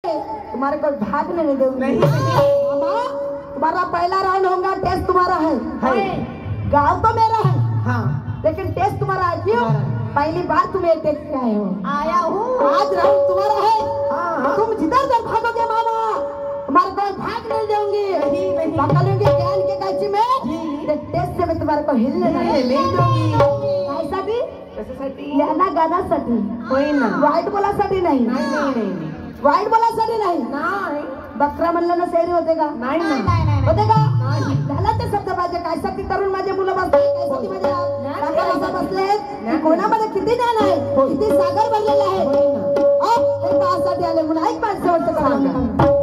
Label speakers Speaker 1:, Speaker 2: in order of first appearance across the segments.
Speaker 1: तुम्हारे को भाग नहीं दूंगी। नहीं मामा, तुम्हारा पहला राउंड होगा, टेस्ट तुम्हारा है। गाँव तो मेरा है हाँ, लेकिन टेस्ट तुम्हारा है। क्यों? पहली बार तुम्हें टेस्ट पे आए हो। आया हूँ। आज राउंड तुम्हारा है हाँ। तुम जिधर उधर भागोगे मामा, तुम्हारे को भाग नहीं दूंगी। पकड़ोगे ज्ञान के कैची में, टेस्ट से मैं तुम्हारे को हिलने नहीं दूंगी। ऐसा भी लेना गाना सटी कोई ना, वाइट बोला सटी नहीं, वाइट बोला सटी नहीं, बकरा म्हणलं ना शहरी होतेगा होतेगा झाला ते शब्द माझे काय साठी तरुण माझे मुलं बसले काय साठी माझे काका बसले कोणामध्ये किती ज्ञान आहे, किती सागर भरलेला आहे। ते पासाठी आले म्हणून ऐक पाच वर्ष करा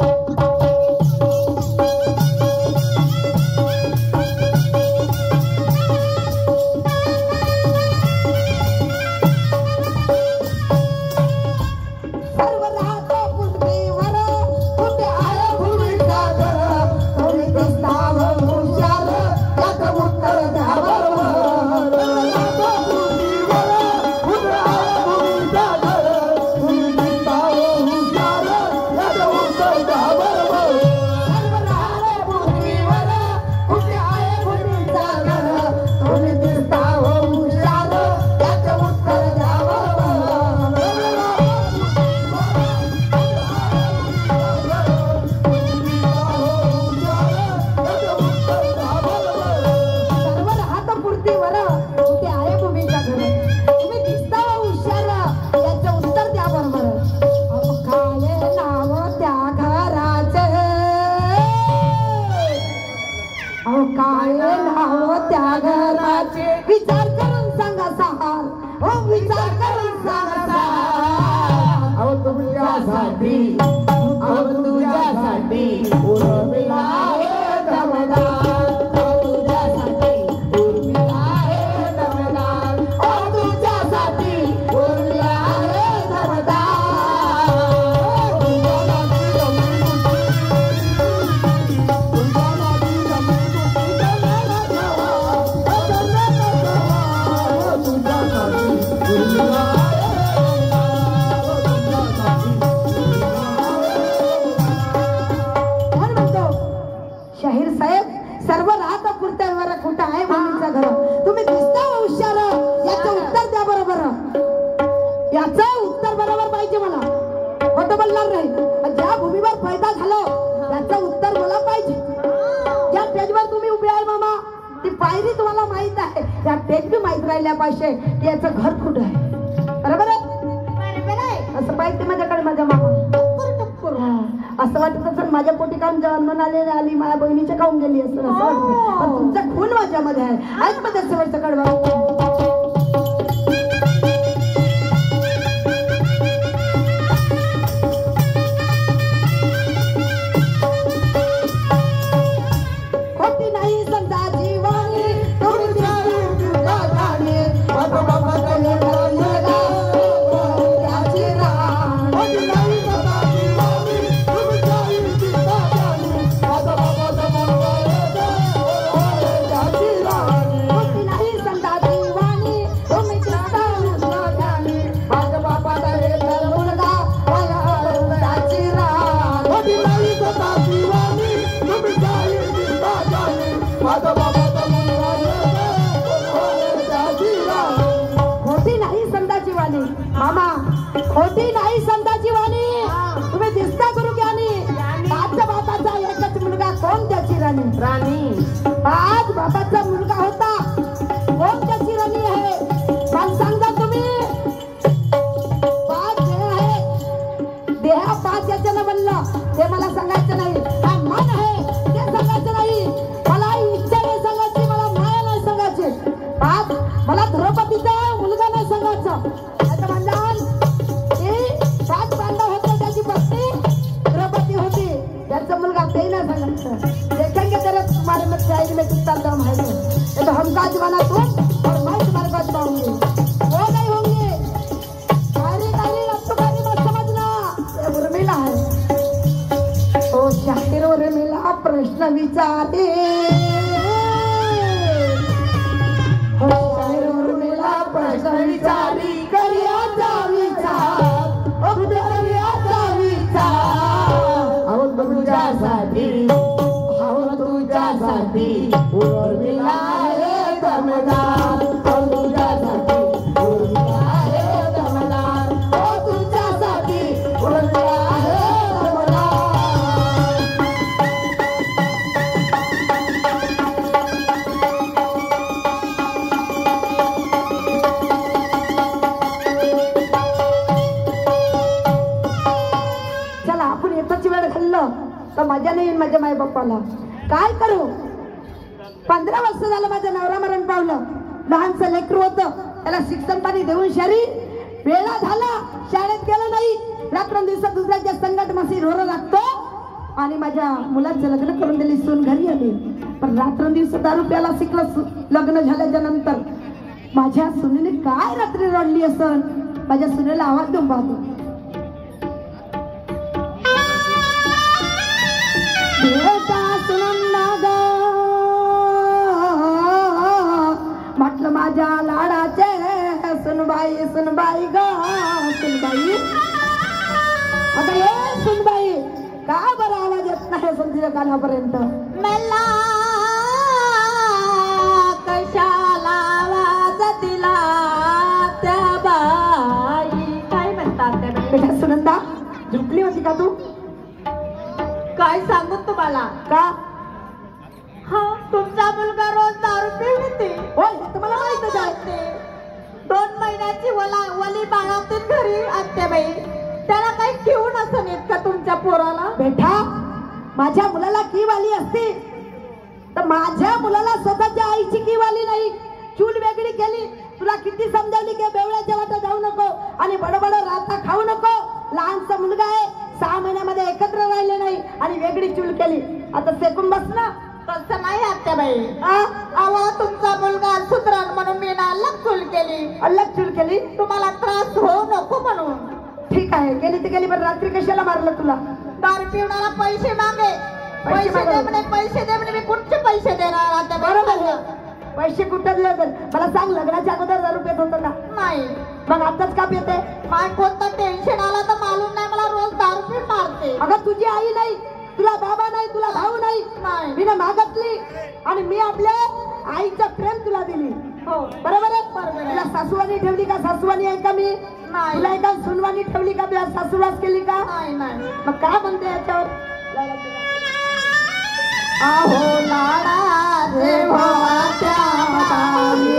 Speaker 1: विचार करून सांगा सहार, हो विचार करून सांगा सहार। अहो तुझ्यासाठी, अहो तुझ्यासाठी उर्मिला आहे दमदार, अहो तुझ्यासाठी उर्मिला आहे दमदार, अहो तुझ्यासाठी उर्मिला आहे दमदार। शाहीर साहेब सर्व राहता पुरत्यावर कुठं आहे मुलीचं घर, तुम्ही दिसता हुशार, याचं उत्तर द्या बरोबर, याचं उत्तर बरोबर पाहिजे मला, खोटं बोलणार नाही। ज्या भूमीवर पैदा झालो त्याचं उत्तर मला पाहिजे। ज्या स्टेजवर तुम्ही उभे आहे मामा, ती पायरी तुम्हाला माहित आहे, त्या स्टेज बी माहित राहिल्या पाहिजे की याचं घर कुठं आहे, बरोबर आहे? असं पाहिजे माझ्याकडे माझ्या मामा असं वाटत असेल माझ्या पोटी काम जन्म आली माझ्या बहिणीच्या खाऊन गेली असं वाटतं, पण तुमचा खून माझ्यामध्ये आहे। आज मध्ये शेवटचं कडवा मामा, खोटी नाही संताची वाणी, तुम्ही दिसता गुरु ज्ञानी। पाच बापाचा एकच मुलगा, कोण त्याची राणी? राणी पाच बापाचा मुलगा होता, कोण त्याची राणी आहे? मला सांगा तुम्ही, पाच देह आहे, देहा पाच याच्यानं बनलं ते मला सांगायचं नाही, काय मन आहे ते सांगायचं नाही, मला इच्छा नाही सांगायची, मला माया नाही सांगायची, पाच मला द्रौपदीचा मुलगा नाही सांगायचं। पाच पांडव होते, त्याची पत्नी द्रौपदी होती, त्याचा मुलगा ते ना सांगायचं। देखेंगे तेरे तुम्हारे में जाएगी में कितना दम है, ये तो हम का जमाना तुम और मैं तुम्हारे पास पाऊंगी, वो नहीं होंगे। कारी कारी अब तो कारी मत समझना, ये उर्मिला है। ओ शाहीर उर्मिला प्रश्न विचारे, ओ शाहीर उर्मिला प्रश्न विचारी, करियाचा विचार, ओ करियाचा विचार। येताच वेळ घाललं तर मजा नाही येईल माझ्या मायबापाला. काय करू? 15 वर्ष झालं माझं नवरा मरण पावलं. लहानचं लेकरू होतं, त्याला शिक्षण पाणी देऊन शरी वेळा झाला, शाळेत गेलं नाही. रात्रंदिवस दुसऱ्याच्या संकट मसी ढोरं लागतो आणि माझ्या मुलाचं लग्न करून दिली, सून घरी आली. पण रात्रंदिवस दारू प्यायला शिकलं. लग्न झाल्याच्या नंतर माझ्या सुनेने काय रात्री रडली असं, माझ्या सुनेला आवाज देऊन पाहतो. म्हटलं माझ्या लाडाचे सुनबाई सुनबाई ग सुनबाई. आता ये सुनबाई, का बरं आवाज येत नाही तुझ्या कानापर्यंत?
Speaker 2: मला कशाला आवाज दिला त्या बाई? काय म्हणतात त्या बाई?
Speaker 1: बेटा सुनंदा, झुकली होती का तू?
Speaker 2: काय सांगू तुम्हाला?
Speaker 1: का?
Speaker 2: हा, तुमचा मुलगा रोज दारू पिऊन येते.
Speaker 1: होय, तुम्हाला माहितच आहे.
Speaker 2: 2 महिन्याची वली बाळगते घरी आत्याबाई. त्याला काही घेऊन असं येत का तुमच्या पोराला?
Speaker 1: बेटा, माझ्या मुलाला कीवाली असते तर माझ्या मुलाला स्वतःच्या आईची कीवाली नाही. चूल वेगळी केली. तुला किती समजावली की बेवड्याच्या वाटा जाऊ नको आणि बडबड राता खाऊ नको. लहानसा मुलगा आहे, 6 महिन्यामध्ये एकत्र राहिले नाही आणि वेगळी चूल केली. आता सेकून बस ना.
Speaker 2: तसं नाही आत्याबाई. अहो, तुमचा मुलगा सुधरण म्हणून मी ना अलग चूल केली.
Speaker 1: अलग चूल केली?
Speaker 2: तुम्हाला त्रास होऊ नको म्हणून.
Speaker 1: ठीक आहे, गेली तर गेली, पण रात्री कशाला मारलं तुला?
Speaker 2: दारू पिवणारा पैसे मागे. पैसे दे म्हणे, पैसे दे म्हणे. मी कुठचे पैसे देणार आता?
Speaker 1: बरोबर, पैसे कुठं दिले तर मला सांग. लग्नाच्या अगोदर दारू पित होतं का?
Speaker 2: नाही.
Speaker 1: मग आताच का पिते?
Speaker 2: काय कोणतं टेन्शन आला तर मालूम नाही, मला रोज दारू पिऊन मारते.
Speaker 1: अगं तुझी आई नाही, तुला बाबा नाही, तुला भाऊ नाही. मी ना मागतली आणि मी आपल्या आईचं प्रेम तुला दिली.
Speaker 2: हो,
Speaker 1: बरोबर आहे. तुला सासूवानी ठेवली का? सासूवानी आहे का मी?
Speaker 2: नाही.
Speaker 1: तुला एका सुनवानी ठेवली का? तुला सासूवास केली का?
Speaker 2: नाही.
Speaker 1: मग काय म्हणते याच्यावर?
Speaker 2: अहो लाडाचे भावाच्या बाई,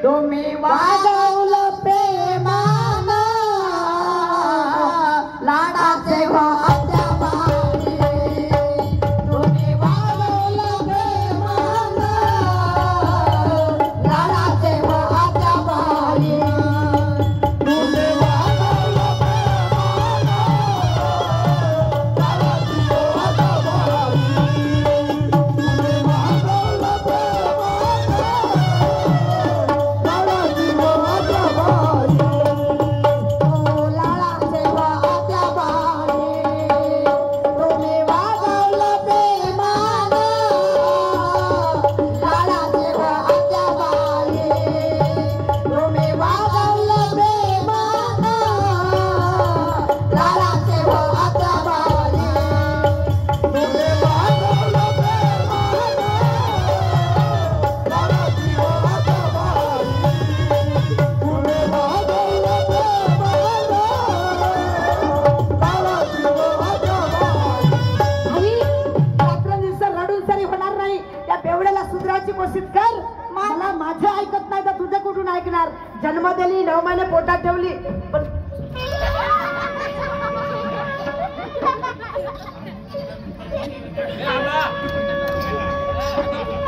Speaker 2: तुम्ही वागवलं प्रेमानं. लाडाचे भावाच्या बाई, तुम्ही वागवलं प्रेमानं. लाडाचे भावाच्या बाई, तुम्ही वागवलं प्रेमानं.
Speaker 1: मला माझं ऐकत नाही तर तुझं कुठून ऐकणार? जन्म दिली, 9 महिने पोटात ठेवली, पण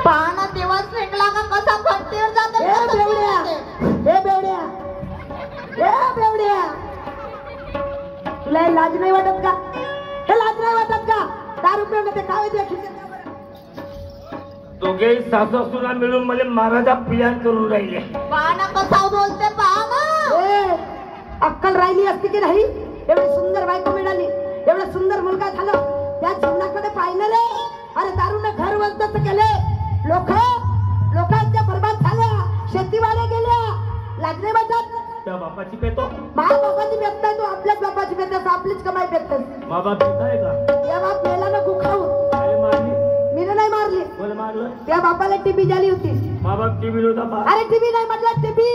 Speaker 2: पाहणा दिवस निघला का कसा फटतीवर जाते.
Speaker 1: बेवड्या, तुला हे लाज नाही वाटत का? हे लाज नाही वाटत का? दारू पिऊन ते काय खिचत?
Speaker 3: दोघे सासू सुना मिळून मला महाराजा प्रियान करून राहिले.
Speaker 2: पाहणा कसा बोलते. पाहणा
Speaker 1: अक्कल राहिली असती की नाही? एवढी सुंदर बायको मिळाली, एवढा सुंदर मुलगा झाला, त्या जीवनाकडे पाहिलं रे. अरे दारूने घर वंचित केले, लोकांच्या बरबाद झाल्या, शेतीवाड्या गेल्या. लागले वाटत
Speaker 3: त्या बापाची पेतो.
Speaker 1: माझ्या बापाची पेतताय तू, आपल्याच बापाची पेतस, आपलीच कमाई पेतस.
Speaker 3: मा बाप पेताय का?
Speaker 1: या बाप मेला नको खाऊ.
Speaker 3: मारली?
Speaker 1: मी नाही मारली.
Speaker 3: कोण मारलं?
Speaker 1: त्या बापाला टीबी झाली होती.
Speaker 3: मा बाप टीबी होता.
Speaker 1: अरे टीबी नाही म्हटलं, टीबी